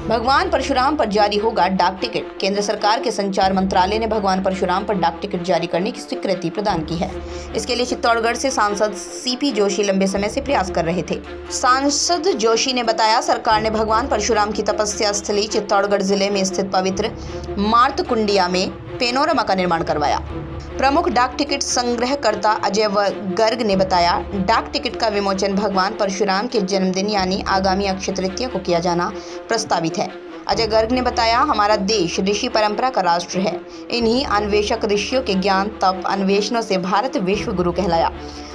भगवान परशुराम पर जारी होगा डाक टिकट। केंद्र सरकार के संचार मंत्रालय ने भगवान परशुराम पर डाक टिकट जारी करने की स्वीकृति प्रदान की है। इसके लिए चित्तौड़गढ़ से सांसद सीपी जोशी लंबे समय से प्रयास कर रहे थे। सांसद जोशी ने बताया, सरकार ने भगवान परशुराम की तपस्या स्थली चित्तौड़गढ़ जिले में स्थित पवित्र मार्तकुंडिया में पेनोरमा का निर्माण करवाया। प्रमुख डाक टिकट संग्रहकर्ता अजय गर्ग ने बताया, डाक टिकट का विमोचन भगवान परशुराम के जन्मदिन यानी आगामी अक्षय तृतीया को किया जाना प्रस्तावित है। अजय गर्ग ने बताया, हमारा देश ऋषि परंपरा का राष्ट्र है। इन्हीं अन्वेषक ऋषियों के ज्ञान तप अन्वेषणों से भारत विश्व गुरु कहलाया।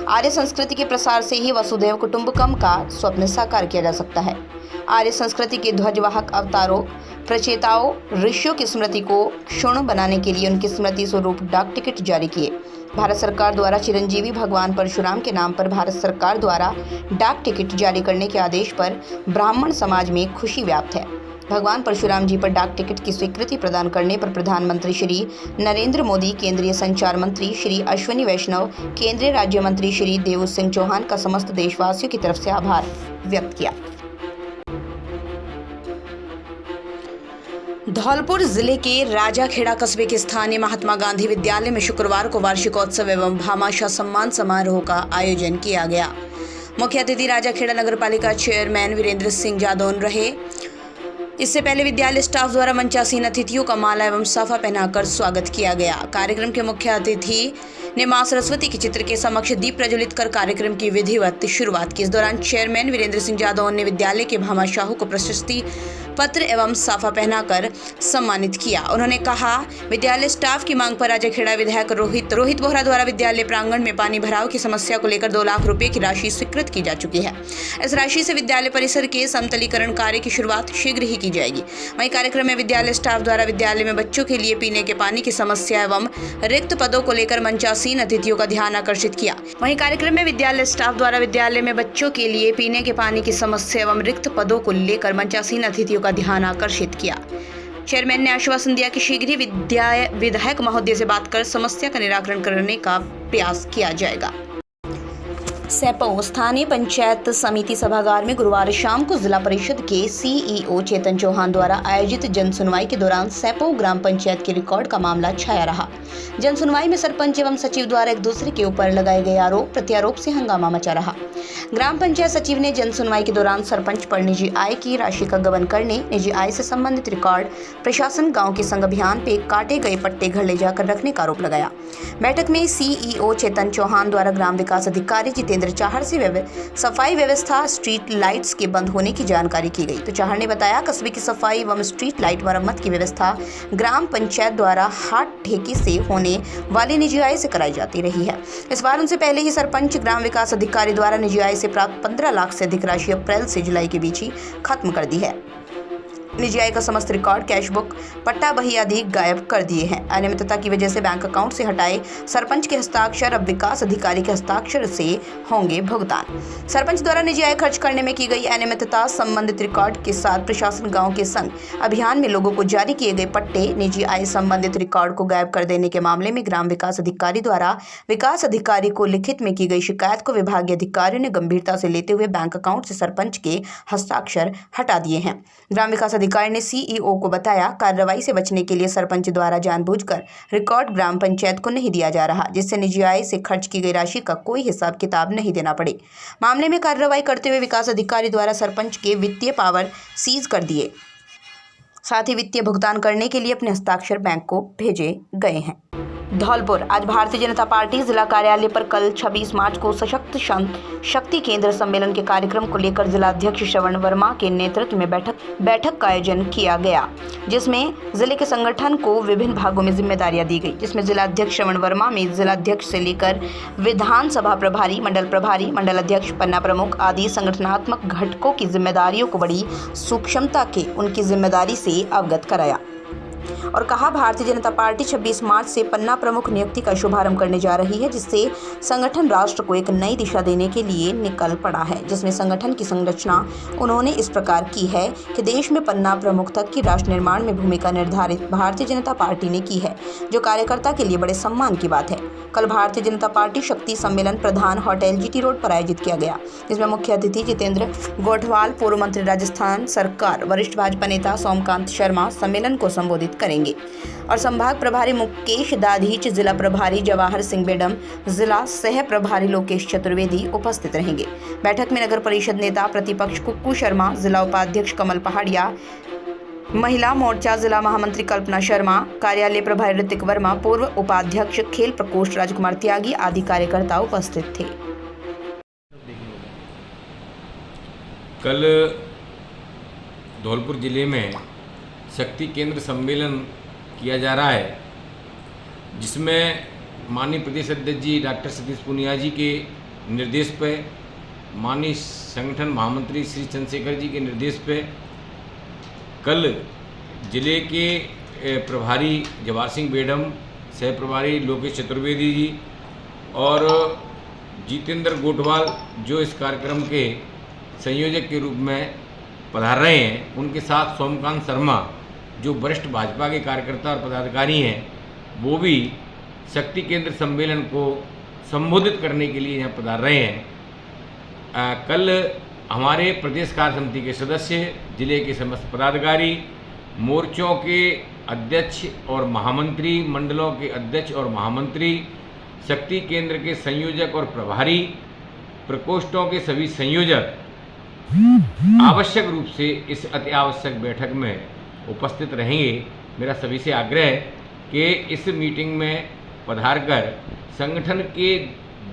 आर्य संस्कृति के प्रसार से ही वसुधैव कुटुंबकम का स्वप्न साकार किया जा सकता है। आर्य संस्कृति के ध्वजवाहक अवतारों प्रचेताओं ऋषियों की स्मृति को क्षुण्ण बनाने के लिए उनकी स्मृति स्वरूप डाक टिकट जारी किए। भारत सरकार द्वारा चिरंजीवी भगवान परशुराम के नाम पर भारत सरकार द्वारा डाक टिकट जारी करने के आदेश पर ब्राह्मण समाज में खुशी व्याप्त है। भगवान परशुराम जी पर डाक टिकट की स्वीकृति प्रदान करने पर प्रधानमंत्री श्री नरेंद्र मोदी, केंद्रीय संचार मंत्री श्री अश्विनी वैष्णव, केंद्रीय राज्य मंत्री श्री देव सिंह चौहान का समस्त देशवासियों की तरफ से आभार व्यक्त किया। धौलपुर जिले के राजाखेड़ा कस्बे के स्थानीय महात्मा गांधी विद्यालय में शुक्रवार को वार्षिकोत्सव एवं भामाशाह सम्मान समारोह का आयोजन किया गया। मुख्य अतिथि राजाखेड़ा नगरपालिका चेयरमैन वीरेंद्र सिंह जादौन रहे। इससे पहले विद्यालय स्टाफ द्वारा मंचासीन अतिथियों का माला एवं साफा पहनाकर स्वागत किया गया। कार्यक्रम के मुख्य अतिथि ने मां सरस्वती के चित्र के समक्ष दीप प्रज्वलित कर कार्यक्रम की विधिवत शुरुआत की। इस दौरान चेयरमैन वीरेंद्र सिंह जादौन ने विद्यालय के भामाशाहों को प्रशस्ति पत्र एवं साफा पहनाकर सम्मानित किया। उन्होंने कहा, विद्यालय स्टाफ की मांग पर राजाखेड़ा विधायक रोहित बोहरा द्वारा विद्यालय प्रांगण में पानी भराव की समस्या को लेकर 2 लाख रुपए की राशि स्वीकृत की जा चुकी है। इस राशि से विद्यालय परिसर के समतलीकरण कार्य की शुरुआत शीघ्र ही की जाएगी। वहीं कार्यक्रम में विद्यालय स्टाफ द्वारा विद्यालय में बच्चों के लिए पीने के पानी की समस्या एवं रिक्त पदों को लेकर मंचासीन अतिथियों का ध्यान आकर्षित किया। वहीं कार्यक्रम में विद्यालय स्टाफ द्वारा विद्यालय में बच्चों के लिए पीने के पानी की समस्या एवं रिक्त पदों को लेकर मंचासीन अतिथियों का ध्यान आकर्षित किया। चेयरमैन ने आश्वासन दिया कि शीघ्र ही विधायक महोदय से बात कर समस्या का निराकरण करने का प्रयास किया जाएगा। सैपो स्थानीय पंचायत समिति सभागार में गुरुवार शाम को जिला परिषद के सीईओ चेतन चौहान द्वारा आयोजित जनसुनवाई के दौरान सैपो ग्राम पंचायत के रिकॉर्ड का मामला छाया रहा। जनसुनवाई में सरपंच एवं सचिव द्वारा एक दूसरे के ऊपर लगाए गए आरोप प्रत्यारोप से हंगामा मचा रहा। ग्राम पंचायत सचिव ने जनसुनवाई के दौरान सरपंच पर निजी आय की राशि का गबन करने, निजी आय से संबंधित रिकॉर्ड, प्रशासन गाँव के संघ अभियान पे काटे गए पट्टे घर ले जाकर रखने का आरोप लगाया। बैठक में सीईओ चेतन चौहान द्वारा ग्राम विकास अधिकारी जितेंद्र चाहर से सफाई व्यवस्था, स्ट्रीट लाइट्स के बंद होने की जानकारी की गई। तो चाहर ने बताया, कस्बे की सफाई एवं स्ट्रीट लाइट मरम्मत की व्यवस्था ग्राम पंचायत द्वारा हाथ ठेके से होने वाली निजी आय से कराई जाती रही है। इस बार उनसे पहले ही सरपंच ग्राम विकास अधिकारी द्वारा निजी आय से प्राप्त 15 लाख से अधिक राशि अप्रैल से जुलाई के बीच ही खत्म कर दी है। निजी आय का समस्त रिकॉर्ड, कैशबुक, पट्टा बही आदि गायब कर दिए हैं। अनियमितता की वजह से बैंक अकाउंट से हटाए सरपंच के हस्ताक्षर अब विकास अधिकारी के हस्ताक्षर से होंगे भुगतान। सरपंच द्वारा निजी आय खर्च करने में की गई अनियमितता संबंधित रिकॉर्ड के साथ प्रशासन गांव के संग अभियान में लोगों को जारी किए गए पट्टे, निजी आय संबंधित रिकॉर्ड को गायब कर देने के मामले में ग्राम विकास अधिकारी द्वारा विकास अधिकारी को लिखित में की गई शिकायत को विभागीय अधिकारियों ने गंभीरता से लेते हुए बैंक अकाउंट से सरपंच के हस्ताक्षर हटा दिए हैं। ग्राम विकास अधिकारी ने सीईओ को बताया, कार्रवाई से बचने के लिए सरपंच द्वारा जानबूझकर रिकॉर्ड ग्राम पंचायत को नहीं दिया जा रहा, जिससे निजी आय से खर्च की गई राशि का कोई हिसाब किताब नहीं देना पड़े। मामले में कार्रवाई करते हुए विकास अधिकारी द्वारा सरपंच के वित्तीय पावर सीज कर दिए, साथ ही वित्तीय भुगतान करने के लिए अपने हस्ताक्षर बैंक को भेजे गए हैं। धौलपुर, आज भारतीय जनता पार्टी जिला कार्यालय पर कल 26 मार्च को सशक्त शक्ति केंद्र सम्मेलन के कार्यक्रम को लेकर जिला अध्यक्ष श्रवण वर्मा के नेतृत्व में बैठक का आयोजन किया गया, जिसमें जिले के संगठन को विभिन्न भागों में जिम्मेदारियां दी गई, जिसमें जिला अध्यक्ष श्रवण वर्मा में जिला अध्यक्ष से लेकर विधानसभा प्रभारी, मंडल अध्यक्ष, पन्ना प्रमुख आदि संगठनात्मक घटकों की जिम्मेदारियों को बड़ी सूक्ष्मता के उनकी जिम्मेदारी से अवगत कराया। और कहा, भारतीय जनता पार्टी 26 मार्च से पन्ना प्रमुख नियुक्ति का शुभारंभ करने जा रही है, जिससे संगठन राष्ट्र को एक नई दिशा देने के लिए निकल पड़ा है, जिसमें संगठन की संरचना उन्होंने इस प्रकार की है कि देश में पन्ना प्रमुख तक की राष्ट्र निर्माण में भूमिका निर्धारित भारतीय जनता पार्टी ने की है, जो कार्यकर्ता के लिए बड़े सम्मान की बात है। कल भारतीय जनता पार्टी शक्ति सम्मेलन प्रधान होटल जीटी रोड पर आयोजित किया गया, जिसमें मुख्य अतिथि जितेंद्र गोठवाल, पूर्व मंत्री राजस्थान सरकार, वरिष्ठ भाजपा नेता सोमकांत शर्मा सम्मेलन को संबोधित करेंगे और संभाग प्रभारी मुकेश दाधीच, जिला प्रभारी जवाहर सिंह बेडम, जिला सह प्रभारी लोकेश चतुर्वेदी उपस्थित रहेंगे। बैठक में नगर परिषद नेता प्रतिपक्ष कुक्कू शर्मा, जिला उपाध्यक्ष कमल पहाड़िया, महिला मोर्चा जिला महामंत्री कल्पना शर्मा, कार्यालय प्रभारी ऋतिक वर्मा, पूर्व उपाध्यक्ष खेल प्रकोष्ठ राजकुमार त्यागी आदि कार्यकर्ता उपस्थित थे। कल धौलपुर जिले में शक्ति केंद्र सम्मेलन किया जा रहा है, जिसमें माननीय प्रदेश अध्यक्ष जी डॉक्टर सतीश पूनिया जी के निर्देश पे, माननीय संगठन महामंत्री श्री चंद्रशेखर जी के निर्देश पे कल जिले के प्रभारी जवाहर सिंह बेडम, सह प्रभारी लोकेश चतुर्वेदी जी और जितेंद्र गोठवाल जो इस कार्यक्रम के संयोजक के रूप में पधार रहे हैं, उनके साथ सोमकांत शर्मा जो वरिष्ठ भाजपा के कार्यकर्ता और पदाधिकारी हैं, वो भी शक्ति केंद्र सम्मेलन को संबोधित करने के लिए यहाँ पधार रहे हैं। कल हमारे प्रदेश कार्य समिति के सदस्य, जिले के समस्त पदाधिकारी, मोर्चों के अध्यक्ष और महामंत्री, मंडलों के अध्यक्ष और महामंत्री, शक्ति केंद्र के संयोजक और प्रभारी, प्रकोष्ठों के सभी संयोजक आवश्यक रूप से इस अति आवश्यक बैठक में उपस्थित रहेंगे। मेरा सभी से आग्रह है कि इस मीटिंग में पधारकर संगठन के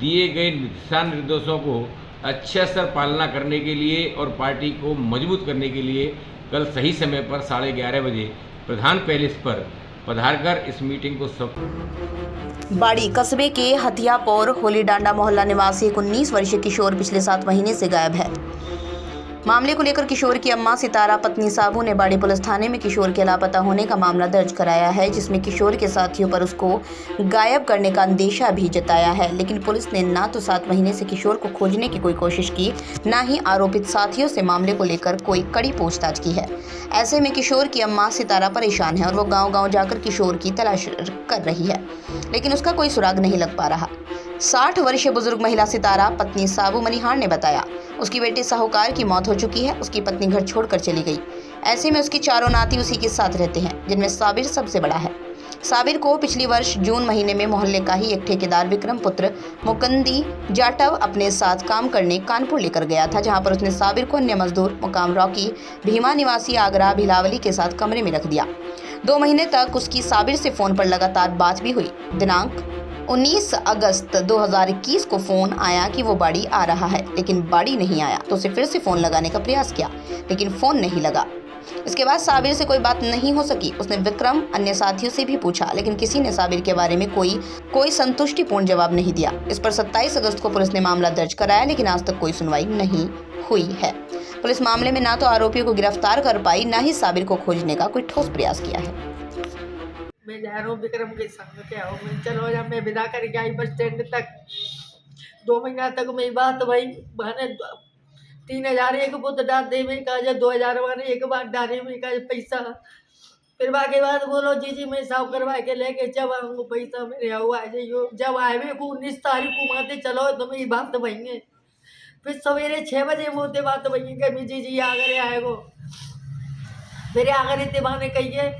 दिए गए दिशा निर्देशों को अच्छे से पालना करने के लिए और पार्टी को मजबूत करने के लिए कल सही समय पर 11:30 बजे प्रधान पैलेस पर पधारकर इस मीटिंग को बाड़ी कस्बे के हथियापुर होली डांडा मोहल्ला निवासी एक 19 वर्षीय किशोर पिछले 7 महीने से गायब है। मामले को लेकर किशोर की अम्मा सितारा पत्नी साबू ने बाड़ी पुलिस थाने में किशोर के लापता होने का मामला दर्ज कराया है, जिसमें किशोर के साथियों पर उसको गायब करने का अंदेशा भी जताया है। लेकिन पुलिस ने ना तो 7 महीने से किशोर को खोजने की कोई कोशिश की, ना ही आरोपित साथियों से मामले को लेकर कोई कड़ी पूछताछ की है। ऐसे में किशोर की अम्मा सितारा परेशान है और वो गाँव-गाँव जाकर किशोर की तलाश कर रही है, लेकिन उसका कोई सुराग नहीं लग पा रहा। 60 वर्षीय बुजुर्ग महिला सितारा पत्नी साबू मनिहार ने बताया, उसकी बेटे साहूकार की मौत हो चुकी है, उसकी पत्नी घर छोड़कर चली गई। ऐसे में उसकी चारों नाती उसी के साथ रहते हैं, जिनमें साबिर सबसे बड़ा है। साबिर को पिछली वर्ष जून महीने में मोहल्ले का ही एक ठेकेदार विक्रम पुत्र मुकंदी जाटव अपने साथ काम करने कानपुर लेकर गया था, जहां पर उसने साबिर को अन्य मजदूर मुकाम रॉकी भीमा निवासी आगरा भिलावली के साथ कमरे में रख दिया। 2 महीने तक उसकी साबिर से फोन पर लगातार बात भी हुई। दिनांक 19 अगस्त 2021 को फोन आया कि वो बाड़ी आ रहा है, लेकिन बाड़ी नहीं आया तो उसे फिर से फोन लगाने का प्रयास किया, लेकिन फोन नहीं लगा। इसके बाद साबिर से कोई बात नहीं हो सकी। उसने विक्रम अन्य साथियों से भी पूछा, लेकिन किसी ने साबिर के बारे में कोई संतुष्टिपूर्ण जवाब नहीं दिया। इस पर 27 अगस्त को पुलिस ने मामला दर्ज कराया, लेकिन आज तक कोई सुनवाई नहीं हुई है। पुलिस मामले में ना तो आरोपियों को गिरफ्तार कर पाई, ना ही साबिर को खोजने का कोई ठोस प्रयास किया है। मैं जा रहा हूँ विक्रम के संग क्या हो, मैं चलो जब मैं विदा करके आई बस स्टैंड तक, 2 महीना तक मेरी बात भाई बहने 3000 एक बुत डाल दे में कहा, 2000 माने एक बार डाले में कहा पैसा। फिर बाकी बाद बोलो जी मैं साफ करवा के लेके जब आऊँगा पैसा मेरे हुआ जाइयो। जब आए को 19 तारीख को माते चलो तो मेरी बात बहेंगे। फिर सवेरे 6 बजे मोते बात बहेंगे कभी जी आगरे आएगो। मेरे आगरे ते बहाने कहिए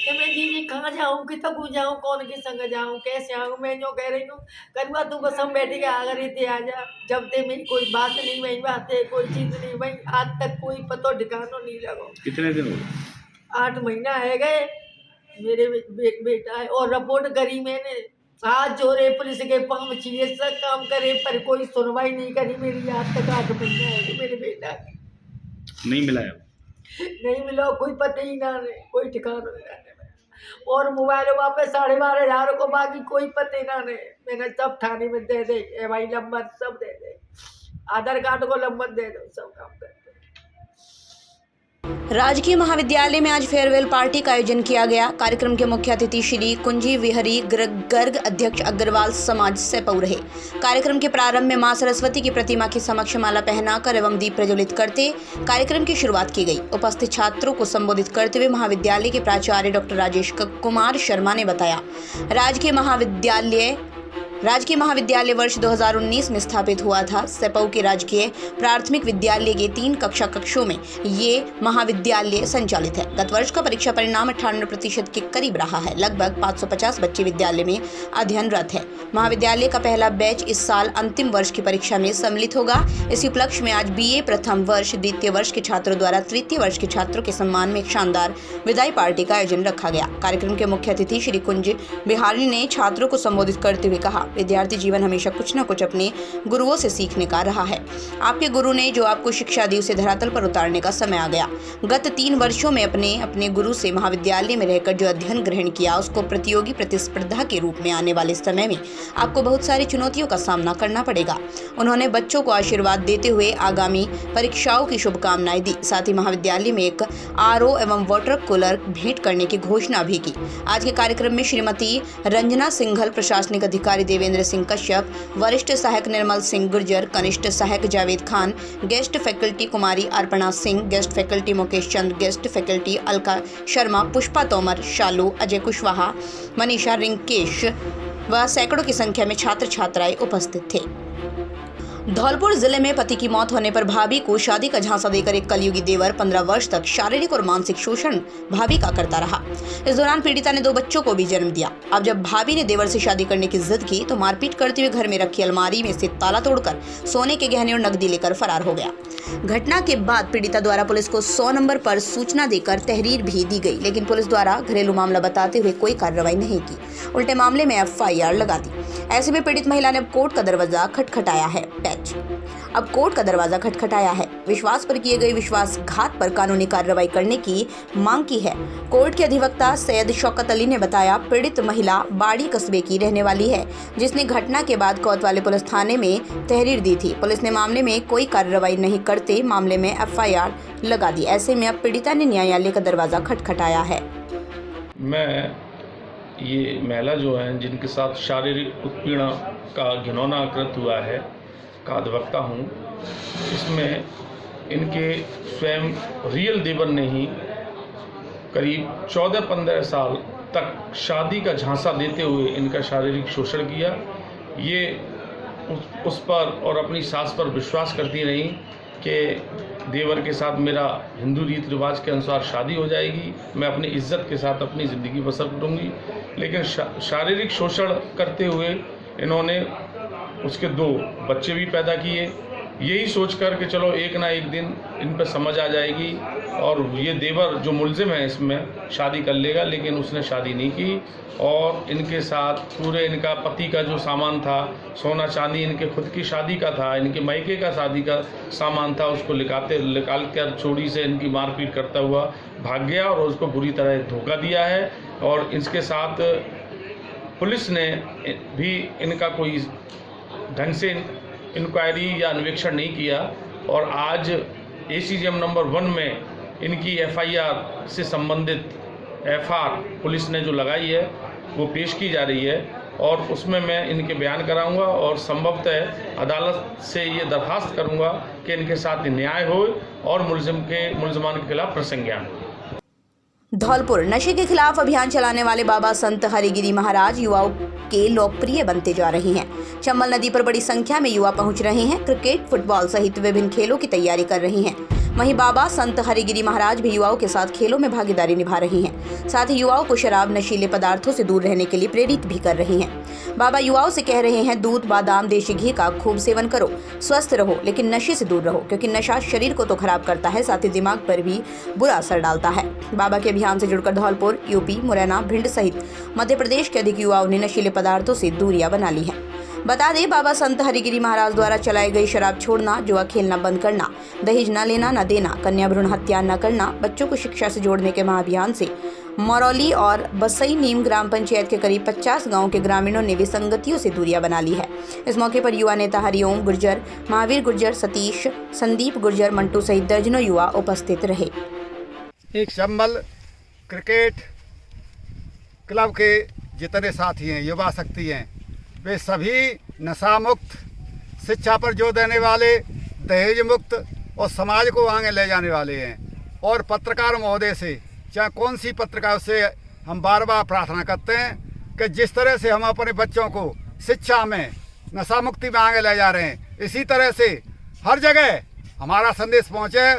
कि मैं जी कहाँ जाऊँ, कि तक जाऊँ, कौन के संग जाऊँ, कैसे आऊँ। मैं जो कह रही हूँ करुआ तू बस हम बैठे के आगर इतने आ जा। जब ते मेरी कोई बात नहीं वही बात है, कोई चीज़ नहीं वही, आज तक कोई पतो ठिकानो नहीं लगो। कितने दिन हो 8 महीना है गए। मेरे बेटा है और रिपोर्ट करी मैंने, हाथ जोड़े पुलिस के पाँव छीए सब काम करे पर कोई सुनवाई नहीं करी मेरी। आज तक 8 महीना है मेरे बेटा नहीं मिला है, नहीं मिला, कोई पता ही ना रहे, कोई ठिकाना नहीं। और मोबाइल वापस 12,500 को, बाकी कोई पते ना रहे। मैंने सब थाने में दे दे, MI नंबर सब दे दे, आधार कार्ड को नंबर दे दो, सब काम कर। राजकीय महाविद्यालय में आज फेयरवेल पार्टी का आयोजन किया गया। कार्यक्रम के मुख्य अतिथि श्री कुंजी विहरी गर्ग अध्यक्ष अग्रवाल समाज सेपऊ रहे। कार्यक्रम के प्रारंभ में मां सरस्वती की प्रतिमा के समक्ष माला पहनाकर एवं दीप प्रज्वलित करते कार्यक्रम की शुरुआत की गई। उपस्थित छात्रों को संबोधित करते हुए महाविद्यालय के प्राचार्य डॉक्टर राजेश कुमार शर्मा ने बताया, राजकीय महाविद्यालय वर्ष 2019 में स्थापित हुआ था। सेपऊ के राजकीय प्राथमिक विद्यालय के 3 कक्षों में ये महाविद्यालय संचालित है। गत वर्ष का परीक्षा परिणाम 98% के करीब रहा है। लगभग 550 बच्चे विद्यालय में अध्ययनरत है। महाविद्यालय का पहला बैच इस साल अंतिम वर्ष की परीक्षा में सम्मिलित होगा। इसी उपलक्ष्य में आज BA प्रथम वर्ष, द्वितीय वर्ष के छात्रों द्वारा तृतीय वर्ष के छात्रों के सम्मान में एक शानदार विदाई पार्टी का आयोजन रखा गया। कार्यक्रम के मुख्य अतिथि श्री कुंज बिहारी ने छात्रों को संबोधित करते हुए कहा, विद्यार्थी जीवन हमेशा कुछ न कुछ अपने गुरुओं से सीखने का रहा है। आपके गुरु ने जो आपको शिक्षा दी उसे धरातल पर उतारने का समय आ गया। गत 3 वर्षों में अपने गुरु से महाविद्यालय में रहकर जो अध्ययन ग्रहण किया उसको प्रतियोगी प्रतिस्पर्धा के रूप में आने वाले समय में आपको बहुत सारी चुनौतियों का सामना करना पड़ेगा। उन्होंने बच्चों को आशीर्वाद देते हुए आगामी परीक्षाओं की शुभकामनाएं दी। साथ ही महाविद्यालय में एक RO एवं वाटर कूलर भेंट करने की घोषणा भी की। आज के कार्यक्रम में श्रीमती रंजना सिंघल, प्रशासनिक अधिकारी देवेंद्र सिंह कश्यप, वरिष्ठ सहायक निर्मल सिंह गुर्जर, कनिष्ठ सहायक जावेद खान, गेस्ट फैकल्टी कुमारी अर्पणा सिंह, गेस्ट फैकल्टी मुकेश चंद, गेस्ट फैकल्टी अलका शर्मा, पुष्पा तोमर, शालू, अजय कुशवाहा, मनीषा रिंकेश व सैकड़ों की संख्या में छात्र छात्राएं उपस्थित थे। धौलपुर जिले में पति की मौत होने पर भाभी को शादी का झांसा देकर एक कलयुगी देवर 15 वर्ष तक शारीरिक और मानसिक शोषण भाभी का करता रहा। इस दौरान पीड़िता ने 2 बच्चों को भी जन्म दिया। अब जब भाभी ने देवर से शादी करने की जिद की तो मारपीट करते हुए घर में रखी अलमारी में से ताला तोड़कर सोने के गहने और नकदी लेकर फरार हो गया। घटना के बाद पीड़िता द्वारा पुलिस को 100 नंबर पर सूचना देकर तहरीर भी दी गई, लेकिन पुलिस द्वारा घरेलू मामला बताते हुए कोई कार्रवाई नहीं की, उल्टे मामले में FIR लगा दी। ऐसे में पीड़ित महिला ने अब कोर्ट का दरवाजा खटखटाया है। विश्वास पर किए गए विश्वासघात पर कानूनी कार्रवाई करने की मांग की है। कोर्ट के अधिवक्ता सैयद शौकत अली ने बताया, पीड़ित महिला बाड़ी कस्बे की रहने वाली है, जिसने घटना के बाद कोतवाली पुलिस थाने में तहरीर दी थी। पुलिस ने मामले में कोई कार्रवाई नहीं करते मामले में FIR लगा दी। ऐसे में अब पीड़िता ने न्यायालय का दरवाजा खटखटाया है। मैं ये महिला जो है जिनके साथ शारीरिक उत्पीड़न का घिनौना कृत्य हुआ है का अधिवक्ता हूँ। इसमें इनके स्वयं रियल देवर ने ही करीब 14-15 साल तक शादी का झांसा देते हुए इनका शारीरिक शोषण किया। ये उस पर और अपनी सास पर विश्वास करती रही कि देवर के साथ मेरा हिंदू रीति रिवाज के अनुसार शादी हो जाएगी, मैं अपनी इज्जत के साथ अपनी ज़िंदगी बसर करूँगी। लेकिन शारीरिक शोषण करते हुए इन्होंने उसके 2 बच्चे भी पैदा किए, यही सोचकर कि चलो एक ना एक दिन इन पर समझ आ जाएगी और ये देवर जो मुलजिम है इसमें शादी कर लेगा। लेकिन उसने शादी नहीं की और इनके साथ पूरे इनका पति का जो सामान था, सोना चांदी, इनके खुद की शादी का था, इनके मायके का शादी का सामान था, उसको निकाल कर चोरी से इनकी मारपीट करता हुआ भाग गया और उसको बुरी तरह धोखा दिया है। और इसके साथ पुलिस ने भी इनका कोई ढंग से इंक्वायरी या अन्वेषण नहीं किया और आज ACGM नंबर 1 में इनकी FIR से संबंधित FR पुलिस ने जो लगाई है वो पेश की जा रही है और उसमें मैं इनके बयान कराऊंगा और संभवतः अदालत से ये दरखास्त करूंगा कि इनके साथ न्याय हो और मुलजमान के खिलाफ प्रसंज्ञान हो। धौलपुर नशे के खिलाफ अभियान चलाने वाले बाबा संत हरिगिरी महाराज युवाओं के लोकप्रिय बनते जा रहे हैं। चंबल नदी पर बड़ी संख्या में युवा पहुंच रहे हैं। क्रिकेट, फुटबॉल सहित विभिन्न खेलों की तैयारी कर रहे हैं। वहीं बाबा संत हरिगिरी महाराज भी युवाओं के साथ खेलों में भागीदारी निभा रही हैं। साथ ही युवाओं को शराब, नशीले पदार्थों से दूर रहने के लिए प्रेरित भी कर रही हैं। बाबा युवाओं से कह रहे हैं, दूध, बादाम, देशी घी का खूब सेवन करो, स्वस्थ रहो, लेकिन नशे से दूर रहो, क्योंकि नशा शरीर को तो खराब करता है, साथ ही दिमाग पर भी बुरा असर डालता है। बाबा के अभियान से जुड़कर धौलपुर, UP, मुरैना, भिंड सहित मध्य प्रदेश के अधिक युवाओं ने नशीले पदार्थों से दूरियां बना ली हैं। बता दें, बाबा संत हरिगिरी महाराज द्वारा चलाई गई शराब छोड़ना, जुआ खेलना बंद करना, दहेज न लेना न देना, कन्या भ्रूण हत्या न करना, बच्चों को शिक्षा से जोड़ने के महाअभियान से मरौली और बसई नीम ग्राम पंचायत के करीब 50 गांव के ग्रामीणों ने विसंगतियों से दूरियां बना ली है। इस मौके पर युवा नेता हरिओम गुर्जर, महावीर गुर्जर, सतीश, संदीप गुर्जर, मंटू सहित दर्जनों युवा उपस्थित रहे। एक चंबल क्रिकेट क्लब के जितने साथी हैं, युवा शक्ति हैं, वे सभी नशा मुक्त, शिक्षा पर जोर देने वाले, दहेज मुक्त और समाज को आगे ले जाने वाले हैं। और पत्रकार महोदय से, चाहे कौन सी पत्रकार से, हम बार बार प्रार्थना करते हैं कि जिस तरह से हम अपने बच्चों को शिक्षा में, नशा मुक्ति में आगे ले जा रहे हैं, इसी तरह से हर जगह हमारा संदेश पहुँचे।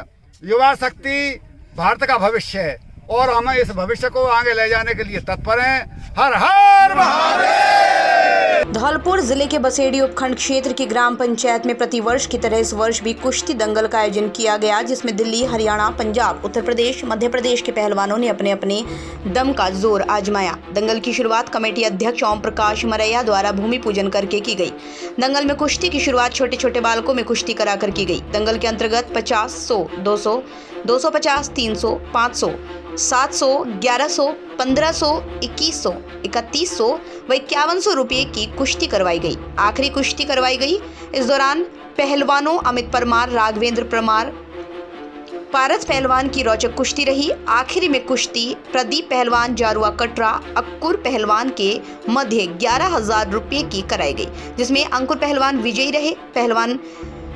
युवा शक्ति भारत का भविष्य है और हम इस भविष्य को आगे ले जाने के लिए तत्पर हैं। हर हर महादेव। धौलपुर जिले के बसेड़ी उपखंड क्षेत्र की ग्राम पंचायत में प्रतिवर्ष की तरह इस वर्ष भी कुश्ती दंगल का आयोजन किया गया, जिसमें दिल्ली, हरियाणा, पंजाब, उत्तर प्रदेश, मध्य प्रदेश के पहलवानों ने अपने अपने दम का जोर आजमाया। दंगल की शुरुआत कमेटी अध्यक्ष ओम प्रकाश मरैया द्वारा भूमि पूजन करके की गई। दंगल में कुश्ती की शुरुआत छोटे छोटे बालकों में कुश्ती कराकर की गई। दंगल के अंतर्गत 50, 100, 200, 250, 300, 500, 700, 1100, 1500, 2100, 3100 व 5100 रुपये की कुश्ती करवाई गई। आखिरी कुश्ती करवाई गई। इस दौरान पहलवानों अमित परमार, राघवेंद्र परमार, पारस पहलवान की रोचक कुश्ती रही। आखिरी में कुश्ती प्रदीप पहलवान, जारुआ कटरा, अक्कुर पहलवान के मध्य 11,000 रुपये की कराई गई, जिसमें अंकुर पहलवान विजयी रहे। पहलवान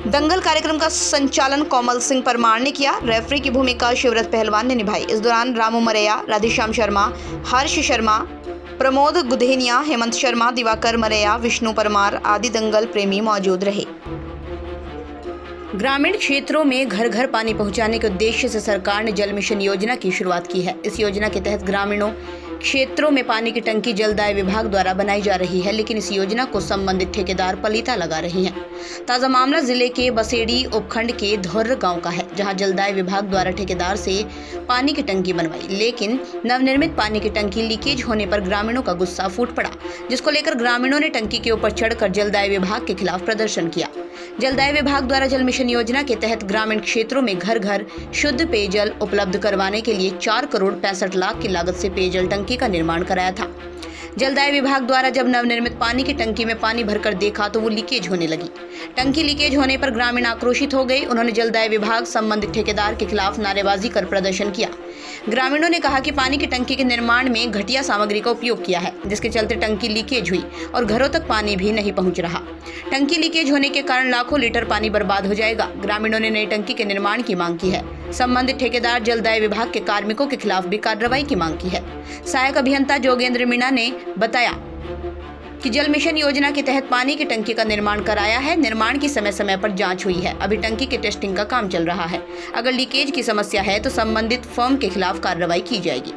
दंगल कार्यक्रम का संचालन कोमल सिंह परमार ने किया। रेफरी की भूमिका शिवरत पहलवान ने निभाई। इस दौरान रामू मरैया, राधेश्याम शर्मा, हर्ष शर्मा, प्रमोद गुधेनिया, हेमंत शर्मा, दिवाकर मरैया, विष्णु परमार आदि दंगल प्रेमी मौजूद रहे। ग्रामीण क्षेत्रों में घर घर पानी पहुंचाने के उद्देश्य से सरकार ने जल मिशन योजना की शुरुआत की है। इस योजना के तहत ग्रामीणों क्षेत्रों में पानी की टंकी जलदाय विभाग द्वारा बनाई जा रही है, लेकिन इस योजना को संबंधित ठेकेदार पलीता लगा रहे हैं। ताज़ा मामला जिले के बसेड़ी उपखंड के धौर्र गांव का है, जहां जलदाय विभाग द्वारा ठेकेदार से पानी की टंकी बनवाई, लेकिन नवनिर्मित पानी की टंकी लीकेज होने पर ग्रामीणों का गुस्सा फूट पड़ा, जिसको लेकर ग्रामीणों ने टंकी के ऊपर चढ़कर जलदाय विभाग के खिलाफ प्रदर्शन किया। जलदाय विभाग द्वारा जल मिशन योजना के तहत ग्रामीण क्षेत्रों में घर घर शुद्ध पेयजल उपलब्ध करवाने के लिए 4 करोड़ 65 लाख की लागत से पेयजल टंकी का निर्माण कराया था। जलदाय विभाग द्वारा जब नवनिर्मित पानी की टंकी में पानी भरकर देखा तो वो लीकेज होने लगी। टंकी लीकेज होने पर ग्रामीण आक्रोशित हो गए। उन्होंने जलदाय विभाग संबंधित ठेकेदार के खिलाफ नारेबाजी कर प्रदर्शन किया। ग्रामीणों ने कहा कि पानी की टंकी के निर्माण में घटिया सामग्री का उपयोग किया है, जिसके चलते टंकी लीकेज हुई और घरों तक पानी भी नहीं पहुंच रहा। टंकी लीकेज होने के कारण लाखों लीटर पानी बर्बाद हो जाएगा। ग्रामीणों ने नई टंकी के निर्माण की मांग की है। संबंधित ठेकेदार जलदाय विभाग के कार्मिकों के खिलाफ भी कार्रवाई की मांग की है। सहायक अभियंता जोगेंद्र मीणा ने बताया कि जल मिशन योजना के तहत पानी की टंकी का निर्माण कराया है। निर्माण की समय समय पर जांच हुई है। अभी टंकी के टेस्टिंग का काम चल रहा है। अगर लीकेज की समस्या है तो संबंधित फर्म के खिलाफ कार्रवाई की जाएगी।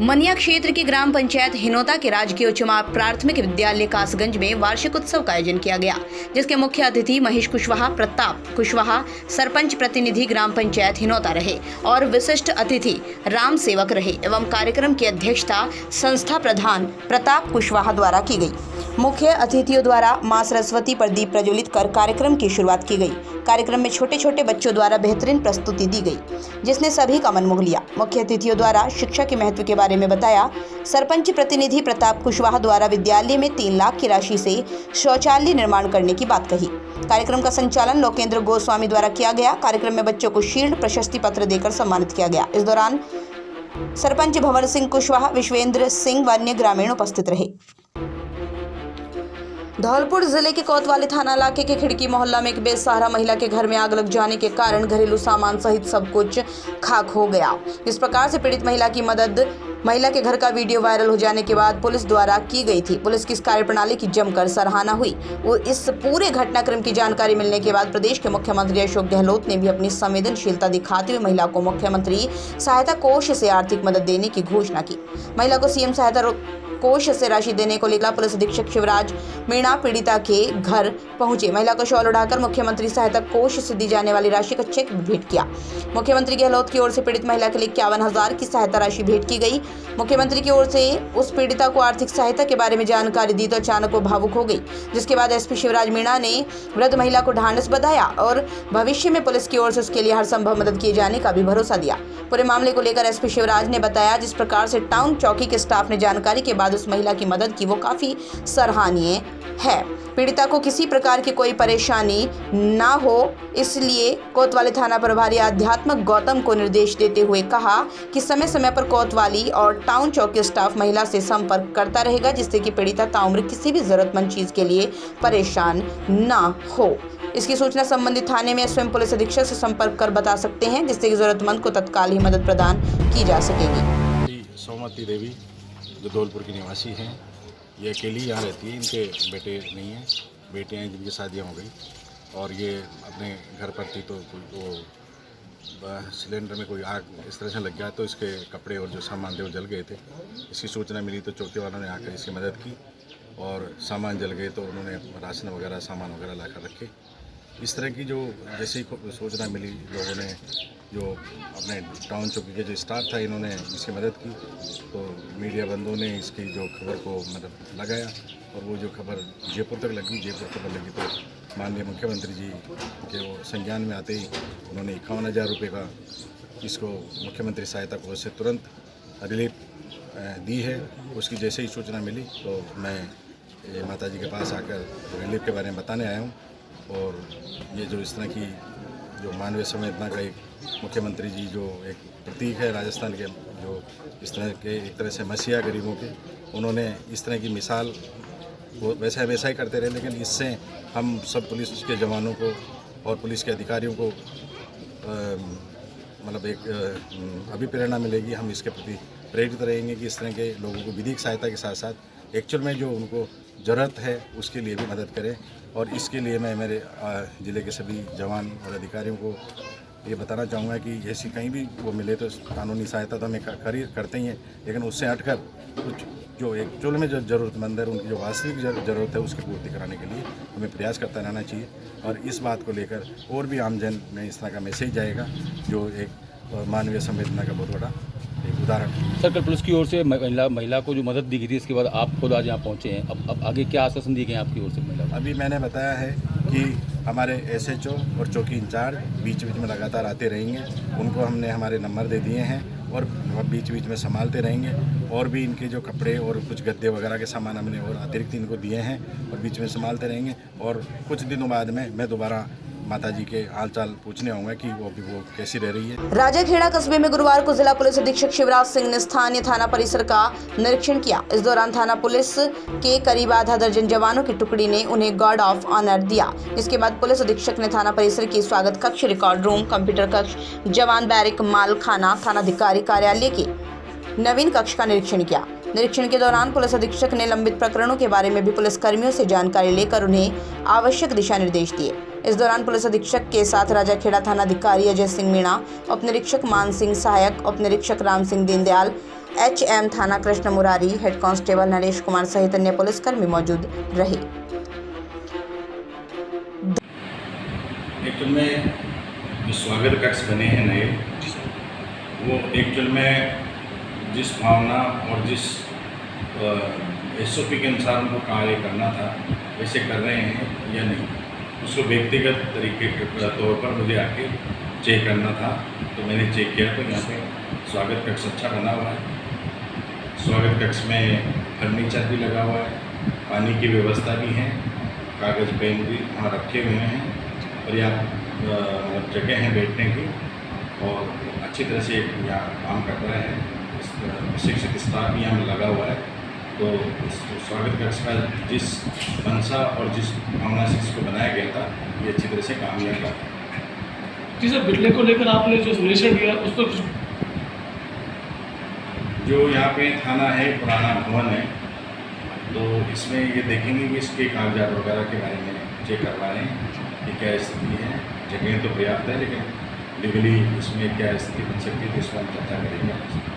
मनिया क्षेत्र की ग्राम पंचायत हिनोता के राजकीय उच्च प्राथमिक विद्यालय कासगंज में वार्षिक उत्सव का आयोजन किया गया, जिसके मुख्य अतिथि महेश कुशवाहा, प्रताप कुशवाहा सरपंच प्रतिनिधि ग्राम पंचायत हिनोता रहे और विशिष्ट अतिथि राम सेवक रहे एवं कार्यक्रम की अध्यक्षता संस्था प्रधान प्रताप कुशवाहा द्वारा की गई। मुख्य अतिथियों द्वारा मां सरस्वती पर दीप प्रज्वलित कर कार्यक्रम की शुरुआत की गई। कार्यक्रम में छोटे छोटे बच्चों द्वारा बेहतरीन प्रस्तुति दी गई, जिसने सभी का मन मोह लिया। मुख्य अतिथियों द्वारा शिक्षा के महत्व के बारे में बताया। सरपंच प्रतिनिधि प्रताप कुशवाहा द्वारा विद्यालय में 3 लाख की राशि से शौचालय निर्माण करने की बात कही। कार्यक्रम का संचालन लोकेंद्र गोस्वामी द्वारा किया गया। कार्यक्रम में बच्चों को शील्ड प्रशस्ति पत्र देकर सम्मानित किया गया। इस दौरान सरपंच भंवर सिंह कुशवाहा, विश्वेंद्र सिंह व अन्य ग्रामीण उपस्थित रहे। धौलपुर जिले के कोतवाली थाना इलाके के खिड़की मोहल्ला में एक बेसहारा महिला के घर में आग लग जाने के कारण घरेलू सामान सहित सब कुछ खाक हो गया। इस प्रकार से पीड़ित महिला की मदद महिला के घर का वीडियो वायरल हो जाने के बाद पुलिस द्वारा की गई थी। पुलिस की इस कार्यप्रणाली की जमकर सराहना हुई। और इस पूरे घटनाक्रम की जानकारी मिलने के बाद प्रदेश के मुख्यमंत्री अशोक गहलोत ने भी अपनी संवेदनशीलता दिखाते हुए महिला को मुख्यमंत्री सहायता कोष से आर्थिक मदद देने की घोषणा की। महिला को सीएम सहायता कोष से राशि देने को लेकर पुलिस अधीक्षक शिवराज मीणा पीड़िता के घर पहुंचे। महिला को शॉल उड़ाकर मुख्यमंत्री सहायता कोष से दी जाने वाली राशि का चेक भेंट किया। मुख्यमंत्री गहलोत की ओर से पीड़ित महिला के लिए 51,000 की सहायता राशि भेंट की गई। मुख्यमंत्री की ओर से उस पीड़िता को आर्थिक सहायता के बारे में जानकारी दी तो अचानक वो भावुक हो गई, जिसके बाद एसपी शिवराज मीणा ने वृद्ध महिला को ढांढस बंधाया और भविष्य में पुलिस की ओर से उसके लिए हर संभव मदद किए जाने का भी भरोसा दिया। पूरे मामले को लेकर एसपी शिवराज ने बताया, जिस प्रकार से टाउन चौकी के स्टाफ ने जानकारी के बाद बाद उस महिला की मदद की वो काफ़ी सराहनीय है। पीड़िता को किसी प्रकार की कोई परेशानी ना हो, इसलिए कोतवाली थाना प्रभारी आध्यात्मिक गौतम को निर्देश देते हुए कहा कि समय समय पर कोतवाली और टाउन चौकी स्टाफ महिला से संपर्क करता रहेगा, जिससे कि पीड़िता ताउम्र किसी भी जरूरतमंद चीज के लिए परेशान ना हो। इसकी सूचना संबंधित थाने में स्वयं पुलिस अधीक्षक से संपर्क कर बता सकते हैं, जिससे कि जरूरतमंद को तत्काल ही मदद प्रदान की जा सकेगी। सोमवती देवी जो धौलपुर की निवासी हैं, ये अकेली यहाँ रहती है, इनके बेटे नहीं हैं, बेटे हैं जिनकी शादियाँ हो गई और ये अपने घर पर थी तो वो सिलेंडर में कोई आग इस तरह से लग गया तो इसके कपड़े और जो सामान थे वो जल गए थे। इसकी सूचना मिली तो चौकी वालों ने आकर इसकी मदद की और सामान जल गए तो उन्होंने राशन वगैरह सामान वगैरह लाकर रखे। इस तरह की जो जैसे ही सूचना मिली, लोगों ने जो अपने टाउन चौकी के जो स्टाफ था इन्होंने इसकी मदद की, तो मीडिया बंधुओं ने इसकी जो खबर को मतलब लगाया और वो जो खबर जयपुर तक लगी, जयपुर खबर लगी तो माननीय मुख्यमंत्री जी के वो संज्ञान में आते ही उन्होंने 51,000 रुपये का इसको मुख्यमंत्री सहायता कोष से तुरंत रिलीफ दी है। उसकी जैसे ही सूचना मिली तो मैं माता जी के पास आकर रिलीफ के बारे में बताने आया हूँ और ये जो इस तरह की जो मानवीय संवेदना का एक मुख्यमंत्री जी जो एक प्रतीक है राजस्थान के, जो इस तरह के एक तरह से मसीहा गरीबों के, उन्होंने इस तरह की मिसाल वो वैसे हमेशा ही करते रहे, लेकिन इससे हम सब पुलिस के जवानों को और पुलिस के अधिकारियों को मतलब एक अभिप्रेरणा मिलेगी। हम इसके प्रति प्रेरित रहेंगे कि इस तरह के लोगों को विधिक सहायता के साथ साथ एक्चुअल में जो उनको ज़रूरत है उसके लिए भी मदद करें। और इसके लिए मैं मेरे ज़िले के सभी जवान और अधिकारियों को ये बताना चाहूँगा कि ऐसी कहीं भी वो मिले तो कानूनी सहायता तो हमें करते ही हैं, लेकिन उससे हटकर कुछ जो एक्चुअल में जो ज़रूरतमंद है उनकी जो वास्तविक ज़रूरत है उसकी पूर्ति कराने के लिए हमें प्रयास करता रहना चाहिए। और इस बात को लेकर और भी आमजन में इस तरह का मैसेज जाएगा जो एक मानवीय संवेदना का बहुत बड़ा एक उदाहरण है। सर, कल पुलिस की ओर से महिला को जो मदद दी गई थी, इसके बाद आप खुद आज यहाँ पहुँचे हैं, अब आगे क्या आश्वासन दिए गए आपकी ओर से महिला को? अभी मैंने बताया है कि हमारे SHO और चौकी इंचार्ज बीच बीच में लगातार आते रहेंगे, उनको हमने हमारे नंबर दे दिए हैं और बीच बीच में संभालते रहेंगे। और भी इनके जो कपड़े और कुछ गद्दे वगैरह के सामान हमने और अतिरिक्त इनको दिए हैं और बीच में संभालते रहेंगे। और कुछ दिनों बाद में मैं दोबारा माता जी के हालचाल पूछने आऊँगा कि वो कैसी रह रही है। राजाखेड़ा कस्बे में गुरुवार को जिला पुलिस अधीक्षक शिवराज सिंह ने स्थानीय थाना परिसर का निरीक्षण किया। इस दौरान थाना पुलिस के करीब आधा दर्जन जवानों की टुकड़ी ने उन्हें गार्ड ऑफ ऑनर दिया, जिसके बाद पुलिस अधीक्षक ने थाना परिसर की स्वागत कक्ष, रिकॉर्ड रूम, कंप्यूटर कक्ष, जवान बैरिक, माल खाना, थानाधिकारी कार्यालय के नवीन कक्ष का निरीक्षण किया। निरीक्षण के दौरान पुलिस अधीक्षक ने लंबित प्रकरणों के बारे में भी पुलिस कर्मियों से जानकारी लेकर उन्हें आवश्यक दिशा निर्देश दिए। इस दौरान पुलिस अधीक्षक के साथ राजाखेड़ा थाना अधिकारी अजय सिंह मीणा, उप निरीक्षक मान सिंह, सहायक उप निरीक्षक राम सिंह दीनदयाल, HM थाना कृष्ण मुरारी, हेड कांस्टेबल नरेश कुमार सहित अन्य पुलिसकर्मी मौजूद रहे। एक्चुअल में जो स्वागत कक्ष बने हैं नए, वो एक्चुअल में जिस भावना और जिस SOP के अनुसार उनको कार्य करना था वैसे कर रहे हैं या नहीं, उसको व्यक्तिगत तरीके के तौर पर मुझे आके चेक करना था। तो मैंने चेक किया तो यहाँ पे स्वागत कक्ष अच्छा बना हुआ है। स्वागत कक्ष में फर्नीचर भी लगा हुआ है, पानी की व्यवस्था भी है, कागज़ पेन भी वहाँ रखे हुए हैं, पर्याप्त मतलब जगह है बैठने की और अच्छी तरह से यहाँ काम कर रहे हैं। शिक्षक स्टाफ भी यहाँ लगा हुआ है। तो स्वागत कक्ष का जिस मंशा और जिस भावना से इसको बनाया गया था ये अच्छी तरह से काम किया गया। जी सर, बिजली को लेकर आपने जो सॉल्यूशन दिया उस पर जो यहाँ पे थाना है, पुराना भवन है, तो इसमें ये देखेंगे कि इसके कागजात वगैरह के बारे में चेक करवा रहे हैं कि क्या स्थिति है। जगह तो पर्याप्त है, लेकिन लीगली इसमें क्या स्थिति बन सकती है तो इस पर हम चर्चा करेंगे।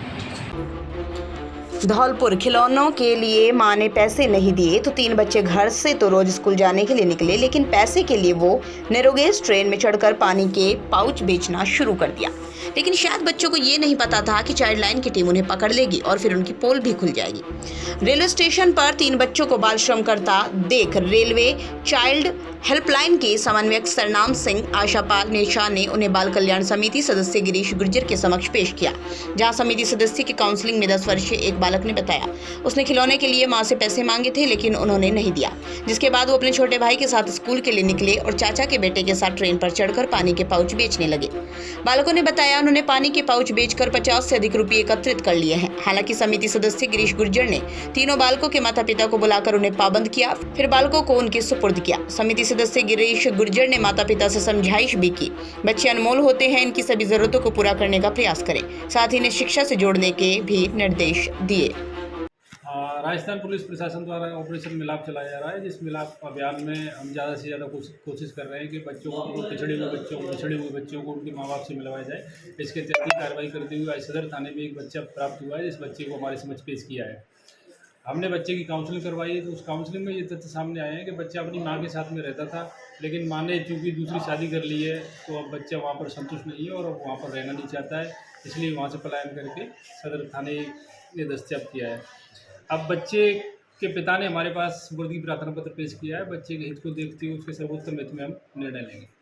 धौलपुर खिलौनों के लिए मां ने पैसे नहीं दिए तो 3 बच्चे घर से तो रोज स्कूल जाने के लिए निकले, लेकिन पैसे के लिए वो नेरोगेज ट्रेन में चढ़कर पानी के पाउच बेचना शुरू कर दिया। लेकिन शायद बच्चों को ये नहीं पता था कि चाइल्ड लाइन की टीम उन्हें पकड़ लेगी और फिर उनकी पोल भी खुल जाएगी। रेलवे स्टेशन पर 3 बच्चों को बाल श्रम करता देख रेलवे चाइल्ड हेल्पलाइन के समन्वयक सरनाम सिंह आशापाल निशा ने उन्हें बाल कल्याण समिति सदस्य गिरीश गुर्जर के समक्ष पेश किया, जहां समिति सदस्य की काउंसलिंग में 10 वर्षीय एक बालक ने बताया उसने खिलौने के लिए मां से पैसे मांगे थे लेकिन उन्होंने नहीं दिया, जिसके बाद वो अपने छोटे भाई के साथ स्कूल के लिए निकले और चाचा के बेटे के साथ ट्रेन पर चढ़कर पानी के पाउच बेचने लगे। बालकों ने बताया उन्होंने पानी के पाउच बेचकर 50 से अधिक रुपये एकत्रित कर लिए हैं। हालांकि समिति सदस्य गिरीश गुर्जर ने तीनों बालकों के माता पिता को बुलाकर उन्हें पाबंद किया, फिर बालकों को उनके सुपुर्द किया। समिति सदस्य गिरीश गुर्जर ने माता पिता से समझाइश भी की, बच्चे अनमोल होते हैं, इनकी सभी जरूरतों को पूरा करने का प्रयास करें, साथ ही इन्हें शिक्षा से जोड़ने के भी निर्देश दिए। राजस्थान पुलिस प्रशासन द्वारा ऑपरेशन मिलाप चलाया जा रहा है, जिस मिलाप अभियान में हम ज़्यादा से ज़्यादा कोशिश कर रहे हैं कि बच्चों को पिछड़े हुए बच्चों को उनके माँ बाप से मिलवाया जाए। इसके तहत कार्रवाई करते हुए आज सदर थाने में एक बच्चा प्राप्त हुआ है, जिस बच्चे को हमारे समझ पेश किया है। हमने बच्चे की काउंसलिंग करवाई है, तो उस काउंसलिंग में ये तथ्य सामने आए हैं कि बच्चा अपनी माँ के साथ में रहता था, लेकिन माँ ने चूँकि दूसरी शादी कर ली है तो अब बच्चा वहाँ पर संतुष्ट नहीं है और वहाँ पर रहना नहीं चाहता है, इसलिए वहाँ से पलायन करके सदर थाने ने दस्तयाब किया है। अब बच्चे के पिता ने हमारे पास सुपुर्दगी प्रार्थना पत्र पेश किया है। बच्चे के हित को देखते हुए उसके सर्वोत्तम हित में हम निर्णय लेंगे।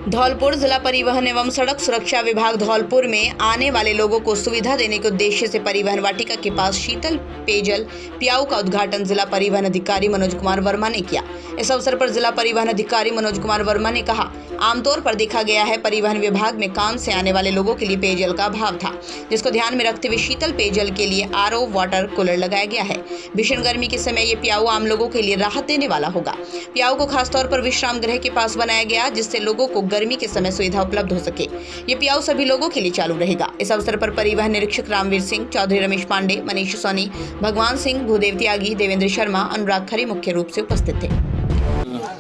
धौलपुर जिला परिवहन एवं सड़क सुरक्षा विभाग धौलपुर में आने वाले लोगों को सुविधा देने के उद्देश्य से परिवहन वाटिका के पास शीतल पेयजल प्याऊ का उद्घाटन जिला परिवहन अधिकारी मनोज कुमार वर्मा ने किया। इस अवसर पर जिला परिवहन अधिकारी मनोज कुमार वर्मा ने कहा, आमतौर पर देखा गया है परिवहन विभाग में काम से आने वाले लोगों के लिए पेयजल का अभाव था, जिसको ध्यान में रखते हुए शीतल पेयजल के लिए RO वाटर कूलर लगाया गया है। भीषण गर्मी के समय ये प्याऊ आम लोगों के लिए राहत देने वाला होगा। प्याऊ को खासतौर पर विश्राम गृह के पास बनाया गया, जिससे लोगों को गर्मी के समय सुविधा उपलब्ध हो सके। ये प्याऊ सभी लोगों के लिए चालू रहेगा। इस अवसर पर परिवहन निरीक्षक रामवीर सिंह, चौधरी रमेश पांडे, मनीष सोनी, भगवान सिंह, भूदेव त्यागी, देवेंद्र शर्मा, अनुराग खरे मुख्य रूप से उपस्थित थे।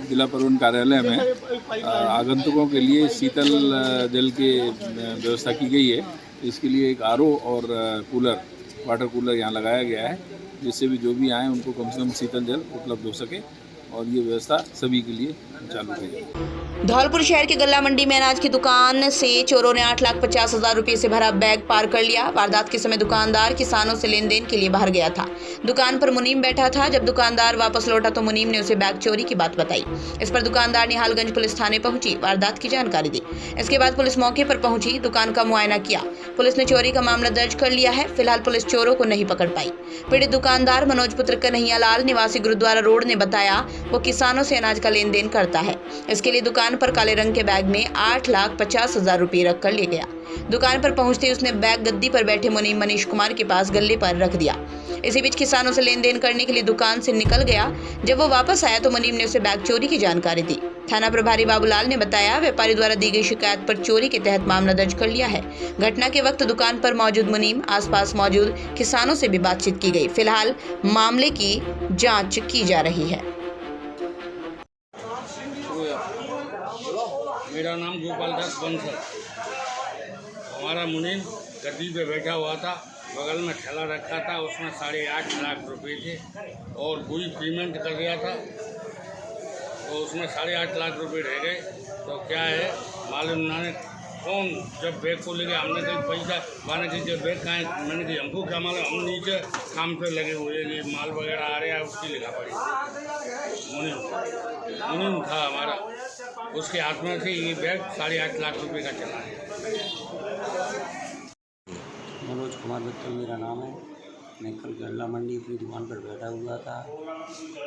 जिला परिवहन कार्यालय में आगंतुकों के लिए शीतल जल की व्यवस्था की गई है। इसके लिए एक RO और कूलर वाटर कूलर यहाँ लगाया गया है, जिससे भी जो भी आए उनको कम से कम शीतल जल उपलब्ध हो सके और ये व्यवस्था सभी के लिए चालू है। धौलपुर शहर के गल्ला मंडी में अनाज की दुकान से चोरों ने 8,50,000 रुपये से भरा बैग पार कर लिया। वारदात के समय दुकानदार किसानों से लेन देन के लिए बाहर गया था। दुकान पर मुनीम बैठा था। जब दुकानदार वापस लौटा तो मुनीम ने उसे बैग चोरी की बात बताई। इस पर दुकानदार निहालगंज पुलिस थाने पहुंची, वारदात की जानकारी दी। इसके बाद पुलिस मौके पर पहुंची, दुकान का मुआयना किया। पुलिस ने चोरी का मामला दर्ज कर लिया है। फिलहाल पुलिस चोरों को नहीं पकड़ पाई। पीड़ित दुकानदार मनोज पुत्र कन्हैया लाल निवासी गुरुद्वारा रोड ने बताया वो किसानों से अनाज का लेन देन करता है। इसके लिए दुकान पर काले रंग के बैग में 8,50,000 रुपये रखकर ले गया। दुकान पर पहुंचते उसने बैग गद्दी पर बैठे मुनीम मनीष कुमार के पास गल्ले पर रख दिया। इसी बीच किसानों से लेन देन करने के लिए दुकान से निकल गया। जब वो वापस आया तो मुनीम ने उसे बैग चोरी की जानकारी दी। थाना प्रभारी बाबूलाल ने बताया व्यापारी द्वारा दी गई शिकायत पर चोरी के तहत मामला दर्ज कर लिया है। घटना के वक्त दुकान पर मौजूद मुनीम आसपास मौजूद किसानों से भी बातचीत की गई। फिलहाल मामले की जाँच की जा रही है। मेरा नाम गोपाल दास बंसल। हमारा मुनीम गद्दी पे बैठा हुआ था, बगल में ठेला रखा था, उसमें 8.5 लाख रुपए थे और कोई पेमेंट कर दिया था, तो उसमें 8.5 लाख रुपए रह गए। तो क्या है मालूम ना कौन जब बैग को लेके हमने कहीं पैसा माने कि जब बैग कहाँ है, मैंने कही हमको क्या मालूम, हम नीचे काम पे लगे हुए ये माल वगैरह आ रहा है, उसकी लिखा पड़ी। मुनीम था हमारा, उसके हाथ में से ये बैग 8.5 लाख रुपए का चला है। मनोज कुमार मित्तल मेरा नाम है। मैं कल गल्ला मंडी अपनी दुकान पर बैठा हुआ था।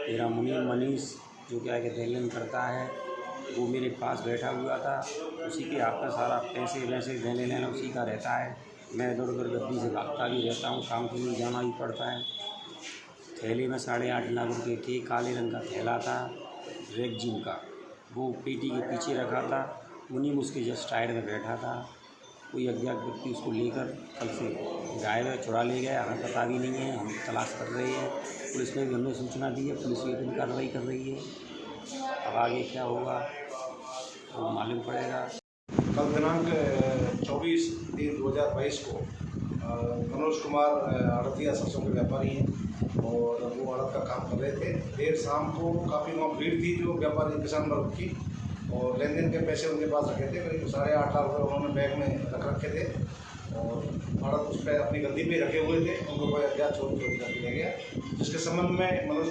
मेरा मुनीम मनीष जो क्या है देलन करता है, वो मेरे पास बैठा हुआ था। उसी के हाथ में सारा पैसे वैसे देने लेना उसी का रहता है। मैं इधर उधर गद्दी से भागता भी रहता हूँ, काम के लिए जाना भी पड़ता है। थैले में 8.5 लाख रुपये थे। काले रंग का थैला था रेगजीन का, वो पेटी के पीछे रखा था। मुनीम उसके जस्ट साइड में बैठा था। कोई अज्ञात व्यक्ति उसको लेकर कल से गायब है, चुरा ले गया। हमें पता भी नहीं है, हम तलाश कर रहे हैं। पुलिस ने भी हमने सूचना दी है, पुलिस भी अपनी कार्रवाई कर रही है। अब आगे क्या होगा तो मालूम पड़ेगा। कल दिनांक 24/3/2022 को मनोज कुमार आड़तिया सरसों के व्यापारी हैं और वो आड़त का काम कर रहे थे। देर शाम को काफ़ी वहाँ भीड़ थी जो व्यापारी किसान वर्ग की, और लेन देन के पैसे उनके पास रखे थे, करीब 8.5 लाख रुपये उन्होंने बैग में रख रखे थे और भारत उस पर अपनी गद्दी पे रखे हुए थे। उनको कोई अज्ञात चोरी करके ले गया, जिसके संबंध में मनोज